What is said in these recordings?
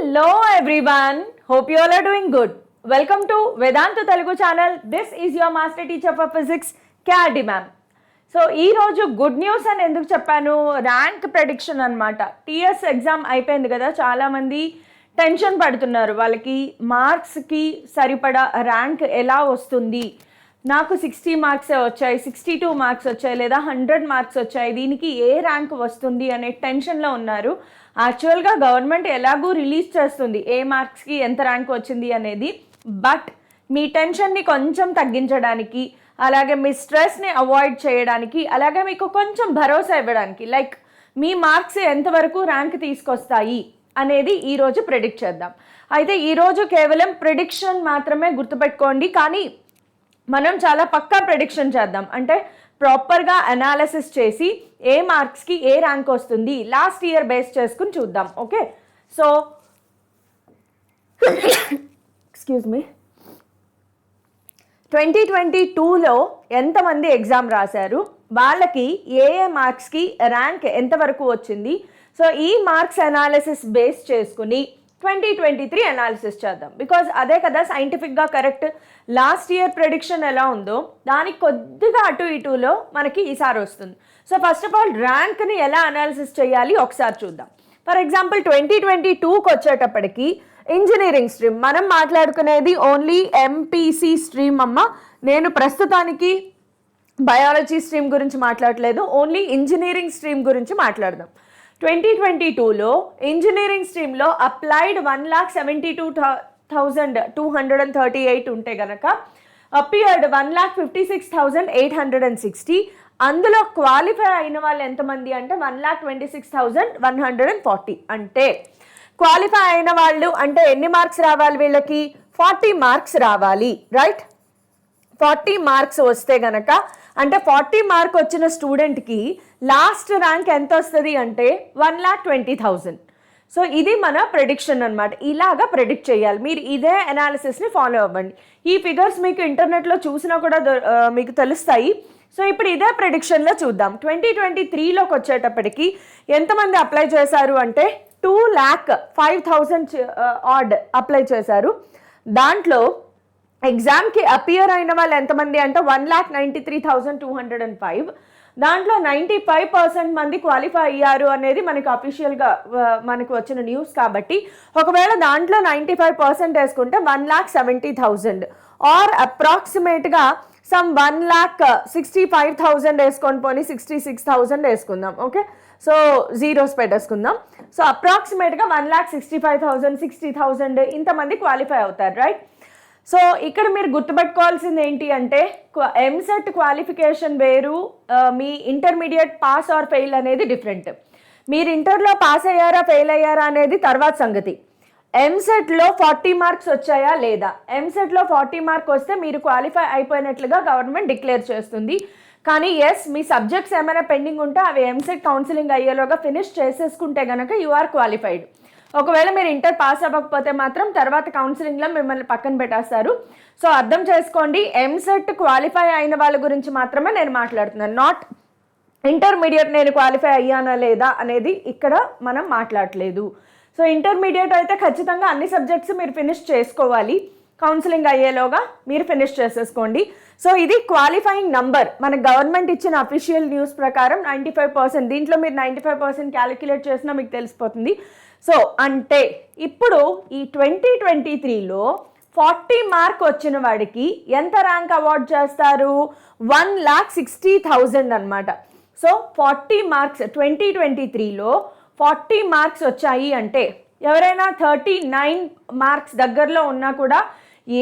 Hello everyone, hope you all are doing good. Welcome to Vedantu Telugu channel. This is your master teacher for physics, KRD ma'am. So ఈరోజు good news అని ఎందుకు చెప్పాను, rank prediction అనమాట. TS exam అయిపోయింది కదా, చాలామంది tension పడుతున్నారు. వాళ్ళకి మార్క్స్కి సరిపడా ర్యాంక్ ఎలా వస్తుంది, నాకు 60 మార్క్సే వచ్చాయి, 62 మార్క్స్ వచ్చాయి, లేదా 100 మార్క్స్ వచ్చాయి, దీనికి ఏ ర్యాంక్ వస్తుంది అనే టెన్షన్లో ఉన్నారు. యాక్చువల్గా గవర్నమెంట్ ఎలాగూ రిలీజ్ చేస్తుంది ఏ మార్క్స్కి ఎంత ర్యాంక్ వచ్చింది అనేది. బట్ మీ టెన్షన్ని కొంచెం తగ్గించడానికి, అలాగే మీ స్ట్రెస్ని అవాయిడ్ చేయడానికి, అలాగే మీకు కొంచెం భరోసా ఇవ్వడానికి, లైక్ మీ మార్క్స్ ఎంతవరకు ర్యాంక్ తీసుకొస్తాయి అనేది ఈరోజు ప్రెడిక్ట్ చేద్దాం. అయితే ఈరోజు కేవలం ప్రెడిక్షన్ మాత్రమే గుర్తుపెట్టుకోండి, కానీ మనం చాలా పక్కా ప్రెడిక్షన్ చేద్దాం. అంటే ప్రాపర్గా అనాలిసిస్ చేసి ఏ మార్క్స్కి ఏ ర్యాంక్ వస్తుంది లాస్ట్ ఇయర్ బేస్ చేసుకుని చూద్దాం. ఓకే, సో ఎక్స్క్యూజ్ మీ, 2022లో ఎంతమంది ఎగ్జామ్ రాశారు, వాళ్ళకి ఏ మార్క్స్కి ర్యాంక్ ఎంతవరకు వచ్చింది, సో ఈ మార్క్స్ అనాలిసిస్ బేస్ చేసుకుని 2023 అనాలిసిస్ చేద్దాం. బికాజ్ అదే కదా సైంటిఫిక్గా కరెక్ట్. లాస్ట్ ఇయర్ ప్రెడిక్షన్ ఎలా ఉందో దానికి కొద్దిగా అటు ఇటులో మనకి ఈసారి వస్తుంది. సో ఫస్ట్ ఆఫ్ ఆల్ ర్యాంక్ని ఎలా అనాలిసిస్ చేయాలి ఒకసారి చూద్దాం. ఫర్ ఎగ్జాంపుల్ 2022కి వచ్చేటప్పటికి ఇంజనీరింగ్ స్ట్రీమ్ మనం మాట్లాడుకునేది ఓన్లీ ఎంపీసీ స్ట్రీమ్ అమ్మ. నేను ప్రస్తుతానికి బయాలజీ స్ట్రీమ్ గురించి మాట్లాడలేదు, ఓన్లీ ఇంజనీరింగ్ స్ట్రీమ్ గురించి మాట్లాడదాం. 2022లో ఇంజనీరింగ్ స్ట్రీమ్లో అప్లైడ్ 1,72,238 ఉంటే కనుక అపియర్డ్ 1,56,860. అందులో క్వాలిఫై అయిన వాళ్ళు ఎంతమంది అంటే 1,26,140. అంటే క్వాలిఫై అయిన వాళ్ళు అంటే ఎన్ని మార్క్స్ రావాలి వీళ్ళకి, 40 మార్క్స్ రావాలి, రైట్? 40 మార్క్స్ వస్తే గనక అంటే 40 మార్క్ వచ్చిన స్టూడెంట్కి లాస్ట్ ర్యాంక్ ఎంత వస్తుంది అంటే 1,20,000. సో ఇది మన ప్రెడిక్షన్ అనమాట. ఇలాగా ప్రెడిక్ట్ చేయాలి. మీరు ఇదే అనాలిసిస్ని ఫాలో అవ్వండి. ఈ ఫిగర్స్ మీకు ఇంటర్నెట్లో చూసినా కూడా మీకు తెలుస్తాయి. సో ఇప్పుడు ఇదే ప్రెడిక్షన్లో చూద్దాం. 2023లోకి వచ్చేటప్పటికి ఎంతమంది అప్లై చేశారు అంటే 2,05,000 ఆడ్ అప్లై చేశారు. దాంట్లో ఎగ్జామ్కి అపియర్ అయిన వాళ్ళు ఎంతమంది అంటే 1,93,205. దాంట్లో 95% మంది క్వాలిఫై అయ్యారు అనేది మనకి అఫీషియల్గా మనకు వచ్చిన న్యూస్. కాబట్టి ఒకవేళ దాంట్లో 95% వేసుకుంటే 1,70,000 ఆర్ అప్రాక్సిమేట్గా సమ్ 1,65,000 వేసుకొని పోనీ 66,000 వేసుకుందాం. ఓకే, సో జీరోస్ పెట్టేసుకుందాం. సో అప్రాక్సిమేట్గా 1,65,000 60,000 ఇంతమంది క్వాలిఫై అవుతారు, రైట్? సో ఇక్కడ మీరు గుర్తుపెట్టుకోవాల్సింది ఏంటి అంటే ఎంసెట్ క్వాలిఫికేషన్ వేరు, మీ ఇంటర్మీడియట్ పాస్ ఆర్ ఫెయిల్ అనేది డిఫరెంట్. మీరు ఇంటర్లో పాస్ అయ్యారా ఫెయిల్ అయ్యారా అనేది తర్వాత సంగతి. ఎంసెట్లో 40 మార్క్స్ వచ్చాయా లేదా, ఎంసెట్లో 40 మార్క్ వస్తే మీరు క్వాలిఫై అయిపోయినట్లుగా గవర్నమెంట్ డిక్లేర్ చేస్తుంది. కానీ ఎస్, మీ సబ్జెక్ట్స్ ఏమైనా పెండింగ్ ఉంటే అవి ఎంసెట్ కౌన్సిలింగ్ అయ్యేలోగా ఫినిష్ చేసేసుకుంటే కనుక యు ఆర్ క్వాలిఫైడ్. ఒకవేళ మీరు ఇంటర్ పాస్ అవ్వకపోతే మాత్రం తర్వాత కౌన్సిలింగ్లో మిమ్మల్ని పక్కన పెట్టేస్తారు. సో అర్థం చేసుకోండి, ఎంసెట్ క్వాలిఫై అయిన వాళ్ళ గురించి మాత్రమే నేను మాట్లాడుతున్నాను, నాట్ ఇంటర్మీడియట్ నేను క్వాలిఫై అయ్యానా లేదా అనేది ఇక్కడ మనం మాట్లాడలేదు. సో ఇంటర్మీడియట్ అయితే ఖచ్చితంగా అన్ని సబ్జెక్ట్స్ మీరు ఫినిష్ చేసుకోవాలి, కౌన్సిలింగ్ అయ్యేలోగా మీరు ఫినిష్ చేసేసుకోండి. సో ఇది క్వాలిఫైయింగ్ నంబర్ మన గవర్నమెంట్ ఇచ్చిన అఫీషియల్ న్యూస్ ప్రకారం 95%. దీంట్లో మీరు 95% క్యాలిక్యులేట్ చేసినా మీకు తెలిసిపోతుంది. సో అంటే ఇప్పుడు ఈ 2023లో 40 మార్క్ వచ్చిన వాడికి ఎంత ర్యాంక్ అవార్డ్ చేస్తారు, 1,60,000 అనమాట. సో 40 మార్క్స్ 2023లో 40 మార్క్స్ వచ్చాయి అంటే ఎవరైనా 39 మార్క్స్ దగ్గరలో ఉన్నా కూడా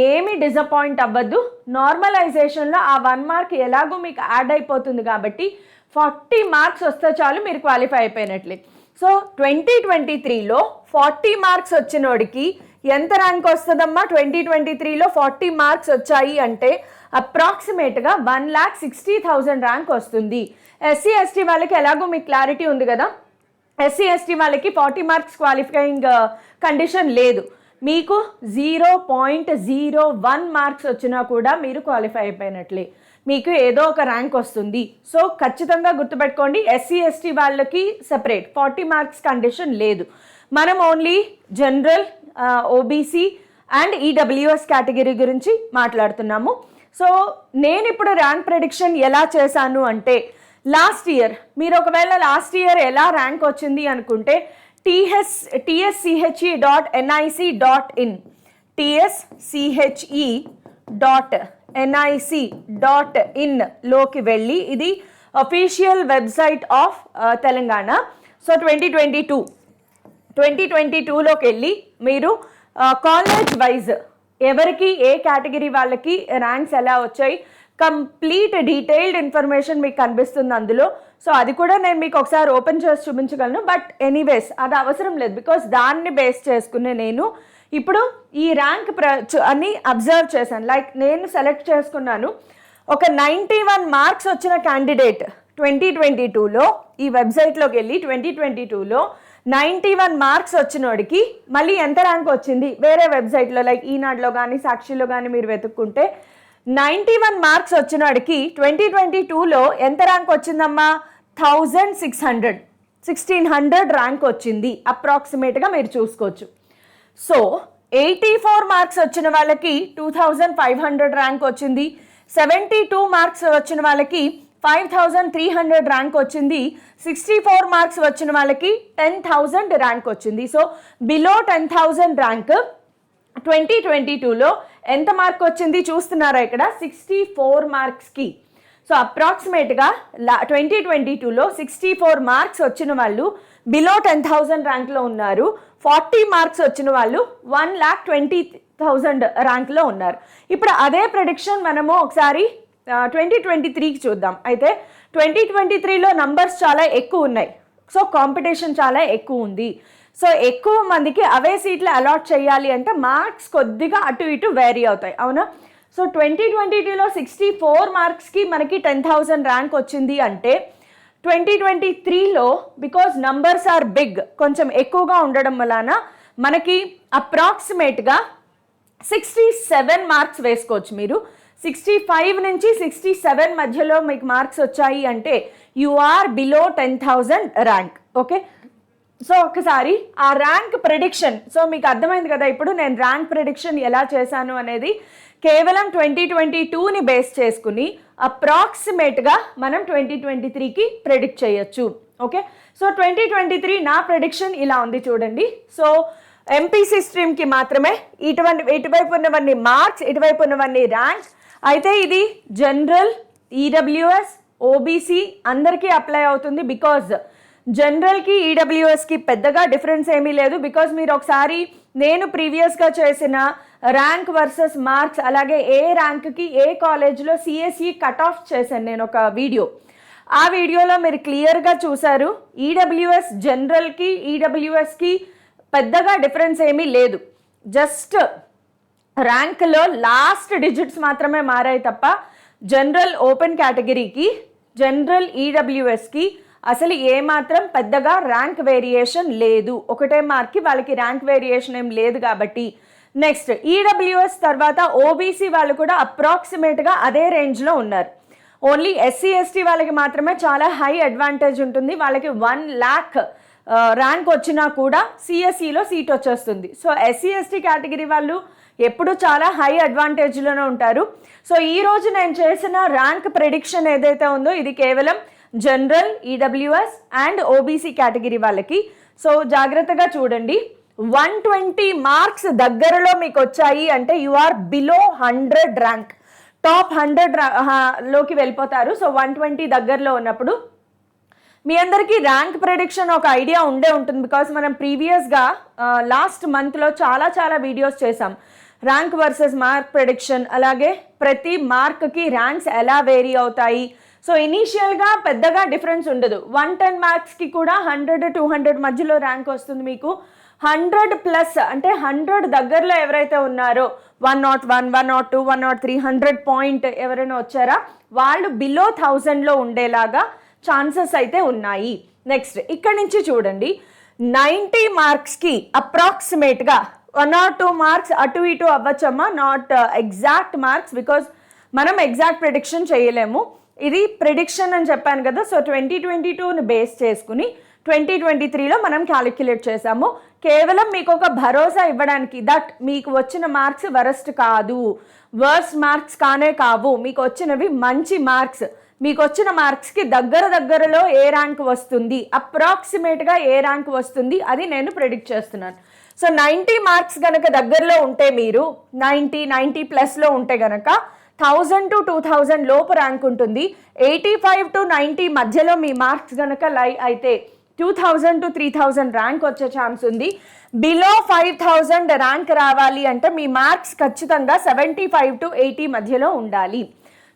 ఏమీ డిసప్పాయింట్ అవ్వద్దు. నార్మలైజేషన్లో ఆ 1 మార్క్ ఎలాగో మీకు యాడ్ అయిపోతుంది కాబట్టి 40 మార్క్స్ వస్తే చాలు మీరు క్వాలిఫై అయిపోయినట్లే. సో 2023లో 40 మార్క్స్ వచ్చినోడికి ఎంత ర్యాంక్ వస్తుందమ్మా, 2023లో 40 మార్క్స్ వచ్చాయి అంటే అప్రాక్సిమేట్గా 1,60,000 ర్యాంక్ వస్తుంది. ఎస్సీ ఎస్టీ వాళ్ళకి ఎలాగో మీకు క్లారిటీ ఉంది కదా, ఎస్సీ ఎస్టీ వాళ్ళకి 40 మార్క్స్ క్వాలిఫైయింగ్ కండిషన్ లేదు. మీకు 0.01 మార్క్స్ వచ్చినా కూడా మీరు క్వాలిఫై అయిపోయినట్లే. మీకు ఏదో ఒక ర్యాంక్ వస్తుంది. సో ఖచ్చితంగా గుర్తుపెట్టుకోండి, ఎస్సీ ఎస్టీ వాళ్ళకి సెపరేట్ 40 మార్క్స్ కండిషన్ లేదు. మనం only general, OBC and EWS category గురించి మాట్లాడుతున్నాము. సో నేను ఇప్పుడు ర్యాంక్ ప్రెడిక్షన్ ఎలా చేశాను అంటే, లాస్ట్ ఇయర్ మీరు ఒకవేళ లాస్ట్ ఇయర్ ఎలా ర్యాంక్ వచ్చింది అనుకుంటే tschhe.nic.in tschhe.nic.in లోకి వెళ్ళి, ఇది official website of Telangana. So 2022లోకి వెళ్ళి మీరు కాలేజ్ వైజ్ ఎవరికి ఏ కేటగిరీ వాళ్ళకి ర్యాంక్స్ ఎలా వచ్చాయి, కంప్లీట్ డీటెయిల్డ్ ఇన్ఫర్మేషన్ మీకు కనిపిస్తుంది అందులో. సో అది కూడా నేను మీకు ఒకసారి ఓపెన్ చేసి చూపించగలను, బట్ ఎనీవేస్ అది అవసరం లేదు, బికాస్ దాన్ని బేస్ చేసుకునే నేను ఇప్పుడు ఈ ర్యాంక్ అని అబ్జర్వ్ చేశాను. లైక్ నేను సెలెక్ట్ చేసుకున్నాను ఒక 91 మార్క్స్ వచ్చిన క్యాండిడేట్ 2022లో ఈ వెబ్సైట్లోకి వెళ్ళి 2022లో 91 మార్క్స్ వచ్చినోడికి మళ్ళీ ఎంత ర్యాంక్ వచ్చింది వేరే వెబ్సైట్లో లైక్ ఈనాడులో కానీ సాక్షిలో కానీ మీరు వెతుక్కుంటే 91 మార్క్స్ వచ్చినోడికి 2022లో ఎంత ర్యాంక్ వచ్చిందమ్మా? 1600 ర్యాంక్ వచ్చింది అప్రాక్సిమేట్గా మీరు చూసుకోవచ్చు. సో 84 మార్క్స్ వచ్చిన వాళ్ళకి 2500 ర్యాంక్ వచ్చింది, 72 మార్క్స్ వచ్చిన వాళ్ళకి 5300 ర్యాంక్ వచ్చింది, 64 మార్క్స్ వచ్చిన వాళ్ళకి 10,000 ర్యాంక్ వచ్చింది. సో బిలో 10,000 ర్యాంక్ 2022లో ఎంత మార్క్ వచ్చింది చూస్తున్నారా ఇక్కడ? 64 మార్క్స్కి. సో అప్రాక్సిమేట్గా 2022లో 64 మార్క్స్ వచ్చిన వాళ్ళు బిలో 10,000 ర్యాంక్లో ఉన్నారు. 40 మార్క్స్ వచ్చిన వాళ్ళు 1,20,000 ర్యాంక్లో ఉన్నారు. ఇప్పుడు అదే ప్రెడిక్షన్ మనము ఒకసారి 2023కి చూద్దాం. అయితే 2023లో నంబర్స్ చాలా ఎక్కువ ఉన్నాయి, సో కాంపిటీషన్ చాలా ఎక్కువ ఉంది. సో ఎక్కువ మందికి అవే సీట్లు అలాట్ చేయాలి అంటే మార్క్స్ కొద్దిగా అటు ఇటు వేరీ అవుతాయి, అవునా? సో 2022లో 64 మార్క్స్కి మనకి 10,000 ర్యాంక్ వచ్చింది అంటే 2023లో బికాజ్ నంబర్స్ ఆర్ బిగ్, కొంచెం ఎక్కువగా ఉండడం వలన మనకి అప్రాక్సిమేట్గా 67 మార్క్స్ వేసుకోవచ్చు. మీరు 65 నుంచి 67 మధ్యలో మీకు మార్క్స్ వచ్చాయి అంటే you are below 10,000 rank. Okay, so ఒకసారి ఆ ర్యాంక్ ప్రెడిక్షన్, సో మీకు అర్థమైంది కదా ఇప్పుడు నేను ర్యాంక్ ప్రెడిక్షన్ ఎలా చేశాను అనేది. కేవలం 2022ని బేస్ చేసుకుని అప్రాక్సిమేట్గా మనం 2023కి ప్రెడిక్ట్ చేయొచ్చు. ఓకే, సో 2023 నా ప్రెడిక్షన్ ఇలా ఉంది చూడండి. సో ఎంపీసీ స్ట్రీమ్కి మాత్రమే ఇటువైపు ఉన్నవన్నీ మార్క్స్, ఇటువైపు ఉన్నవన్నీ ర్యాంక్. అయితే ఇది జనరల్, ఈడబ్ల్యూఎస్, ఓబీసీ అందరికీ అప్లై అవుతుంది. బికాజ్ జనరల్కి ఈడబ్ల్యూఎస్కి పెద్దగా డిఫరెన్స్ ఏమీ లేదు. బికాజ్ మీరు ఒకసారి నేను ప్రీవియస్గా చేసిన ర్యాంక్ వర్సెస్ మార్క్స్, అలాగే ఏ ర్యాంక్కి ఏ కాలేజ్లో సిఎస్ఈ కట్ ఆఫ్ చేశాను నేను ఒక వీడియో. ఆ వీడియోలో మీరు క్లియర్గా చూసారు ఈడబ్ల్యూఎస్ జనరల్కి ఈడబ్ల్యూఎస్కి పెద్దగా డిఫరెన్స్ ఏమీ లేదు. జస్ట్ ర్యాంక్లో లాస్ట్ డిజిట్స్ మాత్రమే మారాయి తప్ప జనరల్ ఓపెన్ కేటగిరీకి, జనరల్ ఈడబ్ల్యూఎస్కి అసలు ఏమాత్రం పెద్దగా ర్యాంక్ వేరియేషన్ లేదు. ఒకటే మార్క్కి వాళ్ళకి ర్యాంక్ వేరియేషన్ ఏం లేదు కాబట్టి. నెక్స్ట్ ఈడబ్ల్యూఎస్ తర్వాత ఓబీసీ వాళ్ళు కూడా అప్రాక్సిమేట్గా అదే రేంజ్లో ఉన్నారు. ఓన్లీ ఎస్సీ ఎస్టీ వాళ్ళకి మాత్రమే చాలా హై అడ్వాంటేజ్ ఉంటుంది. వాళ్ళకి 1 lakh ర్యాంక్ వచ్చినా కూడా సిఎస్ఈలో సీట్ వచ్చేస్తుంది. సో ఎస్సీ ఎస్టీ కేటగిరీ వాళ్ళు ఎప్పుడు చాలా హై అడ్వాంటేజ్లోనే ఉంటారు. సో ఈరోజు నేను చేసిన ర్యాంక్ ప్రెడిక్షన్ ఏదైతే ఉందో ఇది కేవలం general, EWS and OBC category వాళ్ళకి. సో జాగ్రత్తగా చూడండి, 120 మార్క్స్ దగ్గరలో మీకు వచ్చాయి అంటే you are below 100 rank, top 100 లోకి వెళ్ళిపోతారు. సో 120 దగ్గరలో ఉన్నప్పుడు మీ అందరికీ ర్యాంక్ ప్రెడిక్షన్ ఒక ఐడియా ఉండే ఉంటుంది. బికాస్ మనం ప్రీవియస్గా లాస్ట్ మంత్లో చాలా వీడియోస్ చేసాం. ర్యాంక్ వర్సెస్ మార్క్ ప్రెడిక్షన్, అలాగే ప్రతి మార్క్కి ర్యాంక్స్ ఎలా వేరీ అవుతాయి. సో ఇనీషియల్గా పెద్దగా డిఫరెన్స్ ఉండదు. 110 మార్క్స్కి కూడా 100-200 మధ్యలో ర్యాంక్ వస్తుంది మీకు. 100+ అంటే 100 దగ్గరలో ఎవరైతే ఉన్నారో 101, 102, 103, 100 పాయింట్ ఎవరైనా వచ్చారా వాళ్ళు బిలో 1000లో ఉండేలాగా ఛాన్సెస్ అయితే ఉన్నాయి. నెక్స్ట్ ఇక్కడ నుంచి చూడండి, 90 మార్క్స్కి అప్రాక్సిమేట్గా 1 or 2 మార్క్స్ అటు ఇటు అవ్వచ్చమ్మా, నాట్ ఎగ్జాక్ట్ మార్క్స్. బికాజ్ మనం ఎగ్జాక్ట్ ప్రిడిక్షన్ చేయలేము. ఇది ప్రిడిక్షన్ అని చెప్పాను కదా. సో 2022ని బేస్ చేసుకుని 2023లో మనం క్యాలిక్యులేట్ చేసాము. కేవలం మీకు ఒక భరోసా ఇవ్వడానికి దట్ మీకు వచ్చిన మార్క్స్ వరస్ట్ కాదు, వర్స్ట్ మార్క్స్ కానే కావు, మీకు వచ్చినవి మంచి మార్క్స్, మీకు వచ్చిన మార్క్స్కి దగ్గరలో ఏ ర్యాంక్ వస్తుంది, అప్రాక్సిమేట్గా ఏ ర్యాంక్ వస్తుంది అది నేను ప్రిడిక్ట్ చేస్తున్నాను. సో 90 మార్క్స్ కనుక దగ్గరలో ఉంటే, మీరు 90+ ఉంటే కనుక 1000 to 2000 లోపు ర్యాంక్ ఉంటుంది. 85 to 90 మధ్యలో మీ మార్క్స్ కనుక లై అయితే 2000 to 3000 ర్యాంక్ వచ్చే ఛాన్స్ ఉంది. బిలో 5000 ర్యాంక్ రావాలి అంటే మీ మార్క్స్ ఖచ్చితంగా 75 to 80 మధ్యలో ఉండాలి.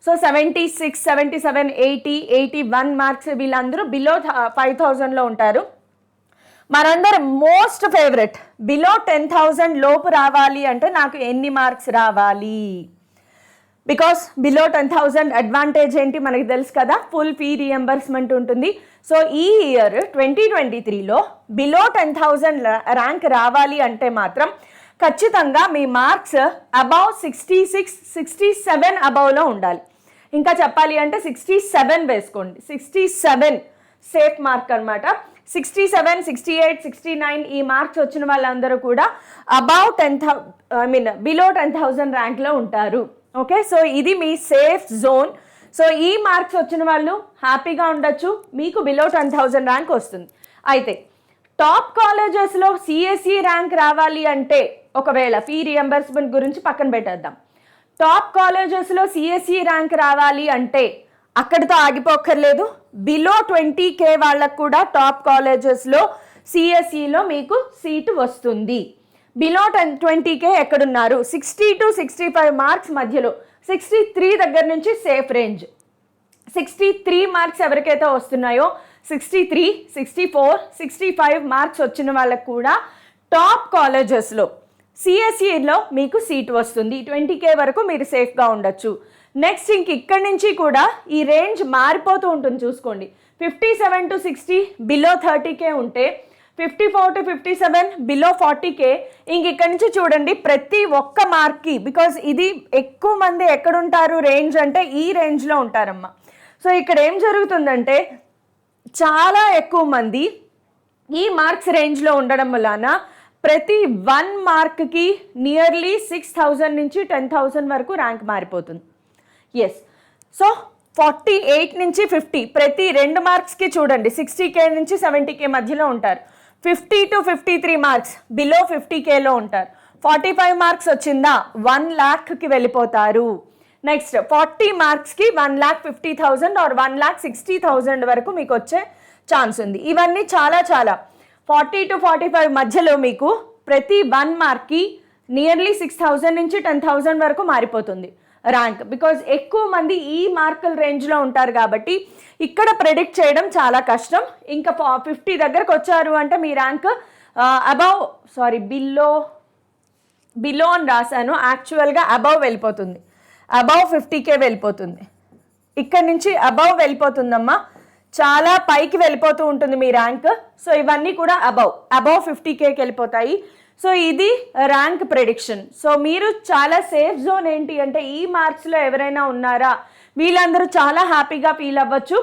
సో 76, 77, 80, 81 మార్క్స్ వీళ్ళందరూ బిలో 5000లో ఉంటారు. మనందరం మోస్ట్ ఫేవరెట్ బిలో 10,000 లోపు రావాలి అంటే నాకు ఎన్ని మార్క్స్ రావాలి? బికాస్ బిలో 10,000 అడ్వాంటేజ్ ఏంటి మనకి తెలుసు కదా, ఫుల్ ఫీ రియంబర్స్మెంట్ ఉంటుంది. సో ఈ ఇయర్ 2023లో బిలో 10,000 ర్యాంక్ రావాలి అంటే మాత్రం ఖచ్చితంగా మీ మార్క్స్ అబౌవ్ 66, 67 అబౌవ్లో ఉండాలి. ఇంకా చెప్పాలి అంటే 67 వేసుకోండి. 67 సేఫ్ మార్క్ అనమాట. 67, 68, 69 ఈ మార్క్స్ వచ్చిన వాళ్ళందరూ కూడా అబౌవ్ 10,000 బిలో 10,000 ర్యాంక్లో ఉంటారు. ఓకే, సో ఇది మీ సేఫ్ జోన్. సో ఈ మార్క్స్ వచ్చిన వాళ్ళు హ్యాపీగా ఉండొచ్చు, మీకు బిలో 10,000 ర్యాంక్ వస్తుంది. అయితే టాప్ కాలేజెస్లో సిఎస్ఈ ర్యాంక్ రావాలి అంటే, ఒకవేళ ఫీ రియంబర్స్మెంట్ గురించి పక్కన పెట్టేద్దాం, టాప్ కాలేజెస్లో సిఎస్ఈ ర్యాంక్ రావాలి అంటే అక్కడితో ఆగిపోక్కర్లేదు. బిలో 20K వాళ్ళకు కూడా టాప్ కాలేజెస్లో సిఎస్ఈలో మీకు సీటు వస్తుంది. బిలో 20K ఎక్కడున్నారు? 60 to 65 మార్క్స్ మధ్యలో, 63 దగ్గర నుంచి సేఫ్ రేంజ్. 63 మార్క్స్ ఎవరికైతే వస్తున్నాయో 63, 64, 65 మార్క్స్ వచ్చిన వాళ్ళకు కూడా టాప్ కాలేజెస్లో సిఎస్ఈలో మీకు సీట్ వస్తుంది. 20K వరకు మీరు సేఫ్గా ఉండొచ్చు. నెక్స్ట్ ఇక్కడి నుంచి కూడా ఈ రేంజ్ మారిపోతూ ఉంటుంది చూసుకోండి. 57 to 60 బిలో 30K ఉంటే, 54 to 57 బిలో 40K. ఇక్కడి నుంచి చూడండి ప్రతి ఒక్క మార్క్కి, బికాజ్ ఇది ఎక్కువ మంది ఎక్కడుంటారు రేంజ్ అంటే ఈ రేంజ్లో ఉంటారమ్మా. సో ఇక్కడ ఏం జరుగుతుందంటే చాలా ఎక్కువ మంది ఈ మార్క్స్ రేంజ్లో ఉండడం వలన ప్రతి 1 మార్క్కి నియర్లీ 6,000 నుంచి 10,000 వరకు ర్యాంక్ మారిపోతుంది. ఎస్, సో 48 నుంచి 50 ప్రతి 2 మార్క్స్కి చూడండి 60K నుంచి 70K మధ్యలో ఉంటారు. 50 to 53 మార్క్స్ బిలో 50Kలో ఉంటారు. 45 మార్క్స్ వచ్చిందా 1 lakhకి వెళ్ళిపోతారు. నెక్స్ట్ 40 మార్క్స్కి 1,50,000 ఆర్ 1,60,000 వరకు మీకు వచ్చే ఛాన్స్ ఉంది. ఇవన్నీ చాలా 40 to 45 మధ్యలో మీకు ప్రతి 1 మార్క్కి నియర్లీ 6,000 నుంచి 10,000 వరకు మారిపోతుంది ర్యాంక్. బికాజ్ ఎక్కువ మంది ఈ మార్కుల రేంజ్లో ఉంటారు కాబట్టి ఇక్కడ ప్రెడిక్ట్ చేయడం చాలా కష్టం. ఇంకా 50 దగ్గరకు వచ్చారు అంటే మీ ర్యాంక్ బిలో అని రాశాను, యాక్చువల్గా అబౌవ్ వెళ్ళిపోతుంది. అబౌవ్ 50K వెళ్ళిపోతుంది. ఇక్కడ నుంచి అబౌవ్ వెళ్ళిపోతుందమ్మా, చాలా పైకి వెళ్ళిపోతూ ఉంటుంది మీ ర్యాంక్. సో ఇవన్నీ కూడా అబౌవ్ 50Kకి వెళ్ళిపోతాయి. సో ఇది ర్యాంక్ ప్రెడిక్షన్. సో మీరు చాలా సేఫ్ జోన్ ఏంటి అంటే ఈ మార్క్స్లో ఎవరైనా ఉన్నారా వీళ్ళందరూ చాలా హ్యాపీగా ఫీల్ అవ్వచ్చు.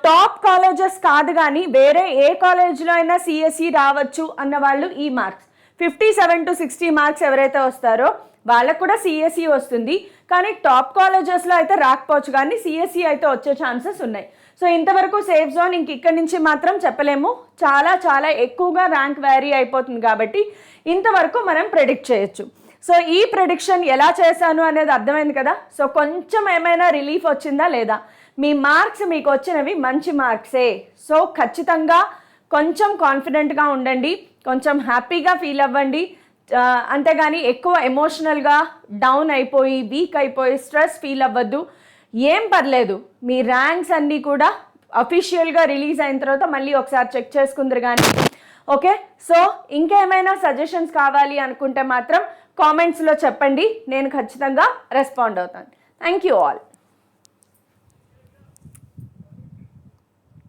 టాప్ కాలేజెస్ కాదు కానీ వేరే ఏ కాలేజ్లో అయినా సిఎస్ఈ రావచ్చు అన్న వాళ్ళు ఈ మార్క్స్ 57 to 60 మార్క్స్ ఎవరైతే వస్తారో వాళ్ళకు కూడా సిఎస్ఈ వస్తుంది. కానీ టాప్ కాలేజెస్లో అయితే రాకపోవచ్చు, కానీ సిఎస్ఈ అయితే వచ్చే ఛాన్సెస్ ఉన్నాయి. సో ఇంతవరకు సేఫ్ జోన్ ఇక్కడి నుంచి మాత్రం చెప్పలేము, చాలా ఎక్కువగా ర్యాంక్ వ్యారీ అయిపోతుంది కాబట్టి ఇంతవరకు మనం ప్రెడిక్ట్ చేయొచ్చు. సో ఈ ప్రెడిక్షన్ ఎలా చేశాను అనేది అర్థమైంది కదా. సో కొంచెం ఏమైనా రిలీఫ్ వచ్చిందా లేదా? మీ మార్క్స్ మీకు వచ్చినవి మంచి మార్క్సే. సో ఖచ్చితంగా కొంచెం కాన్ఫిడెంట్గా ఉండండి, కొంచెం హ్యాపీగా ఫీల్ అవ్వండి. అంతేగాని ఎక్కువ ఎమోషనల్గా డౌన్ అయిపోయి వీక్ అయిపోయి స్ట్రెస్ ఫీల్ అవ్వద్దు. ఏం పర్లేదు, మీ ర్యాంక్స్ అన్నీ కూడా అఫీషియల్గా రిలీజ్ అయిన తర్వాత మళ్ళీ ఒకసారి చెక్ చేసుకుందరు కానీ. ఓకే, సో ఇంకేమైనా సజెషన్స్ కావాలి అనుకుంటే మాత్రం కామెంట్స్లో చెప్పండి, నేను ఖచ్చితంగా రెస్పాండ్ అవుతాను. Thank you all.